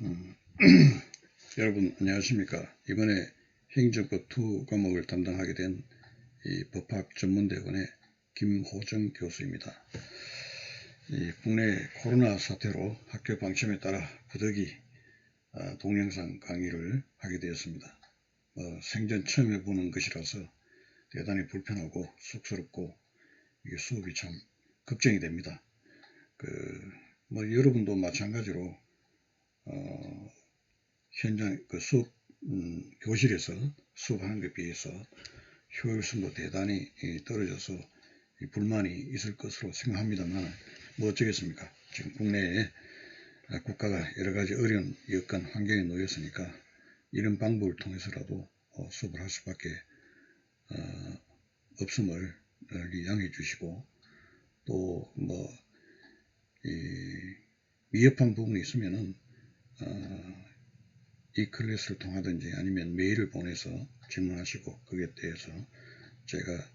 음, 여러분 안녕하십니까. 이번에 행정법 2 과목을 담당하게 된 이 법학 전문대학원의 김호정 교수입니다. 이 국내 코로나 사태로 학교 방침에 따라 부득이 동영상 강의를 하게 되었습니다. 생전 처음 해보는 것이라서 대단히 불편하고 쑥스럽고 이게 수업이 참 걱정이 됩니다. 여러분도 마찬가지로 현장 수업 교실에서 수업하는 것에 비해서 효율성도 대단히 떨어져서 불만이 있을 것으로 생각합니다만 어쩌겠습니까. 지금 국내에 국가가 여러 가지 어려운 여건 환경에 놓였으니까 이런 방법을 통해서라도 수업을 할 수밖에 없음을 양해해 주시고, 또 미흡한 부분이 있으면은 이 클래스를 통하든지 아니면 메일을 보내서 질문하시고 그에 대해서 제가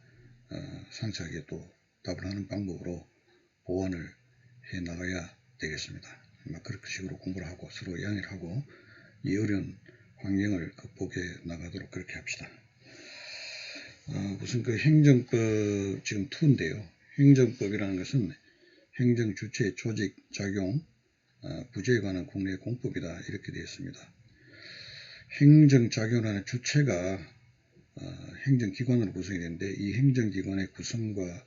상세하게 또 답을 하는 방법으로 보완을 해 나가야 되겠습니다. 그런 식으로 공부를 하고 서로 양해를 하고 이 어려운 환경을 극복해 나가도록 그렇게 합시다. 우선 행정법 지금 2인데요. 행정법이라는 것은 행정 주체 조직 작용 부재에 관한 국내 공법이다, 이렇게 되어 있습니다. 행정작용하는 주체가 행정기관으로 구성이 되는데, 이 행정기관의 구성과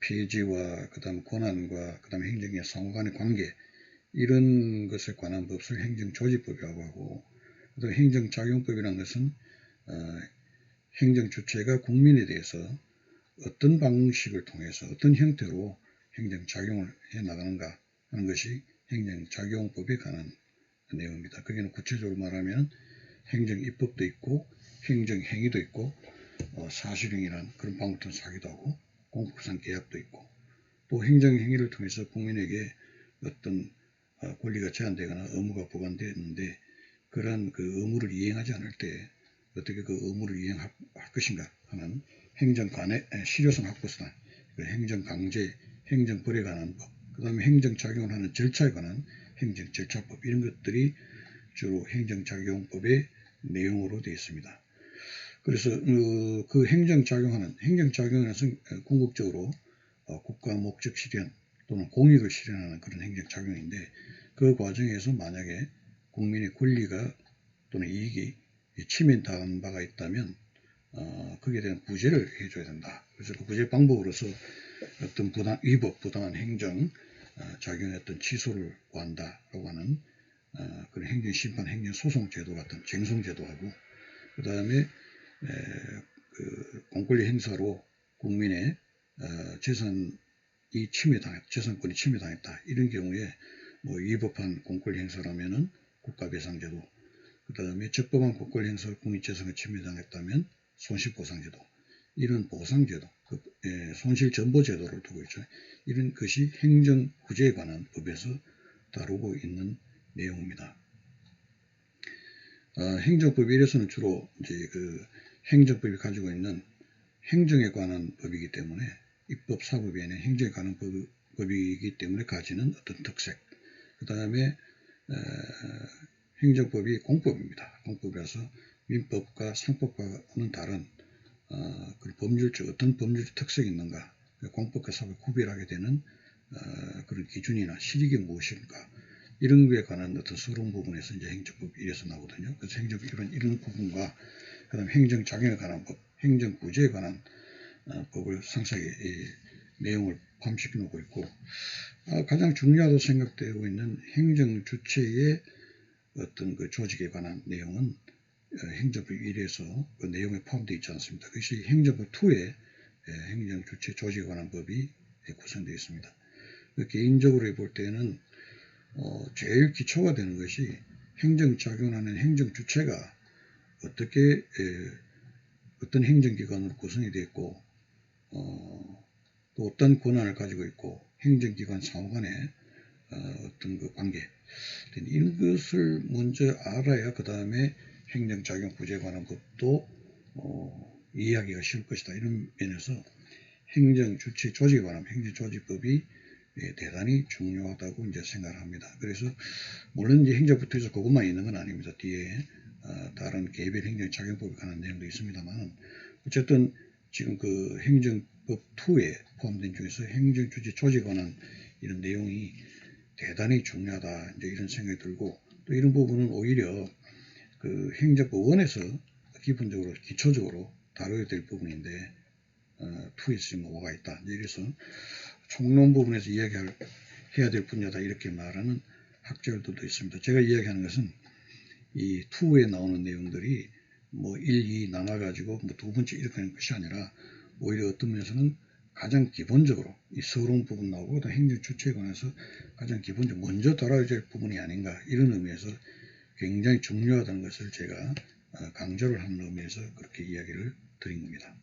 폐지와 그 다음 권한과 그 다음 행정의 상호 간의 관계, 이런 것에 관한 법을 행정조직법이라고 하고, 또 행정작용법이라는 것은 행정주체가 국민에 대해서 어떤 방식을 통해서 어떤 형태로 행정작용을 해 나가는가 하는 것이 행정작용법에 관한 내용입니다. 거기는 구체적으로 말하면 행정입법도 있고 행정행위도 있고 사실행위라는 그런 방법도 사기도 하고 공법상 계약도 있고, 또 행정행위를 통해서 국민에게 어떤 권리가 제한되거나 의무가 부과되는데 그러한 그 의무를 이행하지 않을 때 어떻게 그 의무를 이행할 것인가 하는 행정관의 실효성 확보수단, 행정강제, 행정벌에 관한 법, 그 다음에 행정작용을 하는 절차에 관한 행정절차법, 이런 것들이 주로 행정작용법의 내용으로 되어 있습니다. 그래서 그 행정작용은 궁극적으로 국가 목적 실현 또는 공익을 실현하는 그런 행정작용인데, 그 과정에서 만약에 국민의 권리가 또는 이익이 침해당한 바가 있다면 거기에 대한 부재를 해줘야 된다. 그래서 그 부재 방법으로서 어떤 위법 부당한 행정 작용의 어떤 취소를 구한다라고 하는 그런 행정심판, 행정소송제도 같은 쟁송제도하고, 그 다음에 공권리 행사로 국민의 재산권이 침해당했다, 이런 경우에 위법한 공권리 행사라면은 국가배상제도, 그 다음에 적법한 공권리 행사로 국민재산을 침해당했다면 손실보상제도, 이런 보상제도, 손실전보제도를 두고 있죠. 이런 것이 행정구제에 관한 법에서 다루고 있는 내용입니다. 행정법 1에서는 주로 이제 행정법이 가지고 있는 행정에 관한 법이기 때문에, 입법, 사법이 아닌 행정에 관한 법이기 때문에 가지는 어떤 특색, 그 다음에 행정법이 공법입니다. 공법이라서 민법과 상법과는 다른 어떤 법률적 특색이 있는가, 공법과 사법을 구별하게 되는 그런 기준이나 실익이 무엇인가, 이런 것에 관한 어떤 서러운 부분에서 이제 행정법 1에서 나오거든요. 그래서 행정법 이런 부분과 그다음 행정작용에 관한 법, 행정구제에 관한 법을 상세하게 내용을 포함시켜 놓고 있고, 가장 중요하다고 생각되고 있는 행정주체의 어떤 그 조직에 관한 내용은 행정법 1에서 그 내용에 포함되어 있지 않습니다. 그것이 행정법 2에 행정주체 조직에 관한 법이 구성되어 있습니다. 개인적으로 볼 때는 제일 기초가 되는 것이 행정작용하는 행정주체가 어떤 행정기관으로 구성이 되어 있고 또 어떤 권한을 가지고 있고 행정기관 상호 간의 어떤 그 관계, 이런 것을 먼저 알아야 그 다음에 행정작용 구제에 관한 법도 이해하기가 쉬울 것이다. 이런 면에서 행정주체 조직에 관한 행정조직법이 대단히 중요하다고 이제 생각을 합니다. 그래서 물론 이제 행정부터에서 그것만 있는 건 아닙니다. 뒤에 다른 개별 행정작용법에 관한 내용도 있습니다만 어쨌든 지금 그 행정법 2에 포함된 중에서 행정주지 조직에 관한 이런 내용이 대단히 중요하다 이제 이런 생각이 들고 또 이런 부분은 오히려 그 행정법 1에서 기본적으로 기초적으로 다뤄야 될 부분인데 2에 지금 오가 있다. 이래서 총론 부분에서 이야기해야 될 분야다 이렇게 말하는 학자들도 있습니다. 제가 이야기하는 것은 이 2에 나오는 내용들이 뭐 1, 2 나눠가지고 뭐 두 번째 이렇게 하는 것이 아니라 오히려 어떤 면에서는 가장 기본적으로 이 서론 부분 나오고 행정 주체에 관해서 가장 기본적으로 먼저 다뤄야 될 부분이 아닌가 이런 의미에서 굉장히 중요하다는 것을 제가 강조를 하는 의미에서 그렇게 이야기를 드린 겁니다.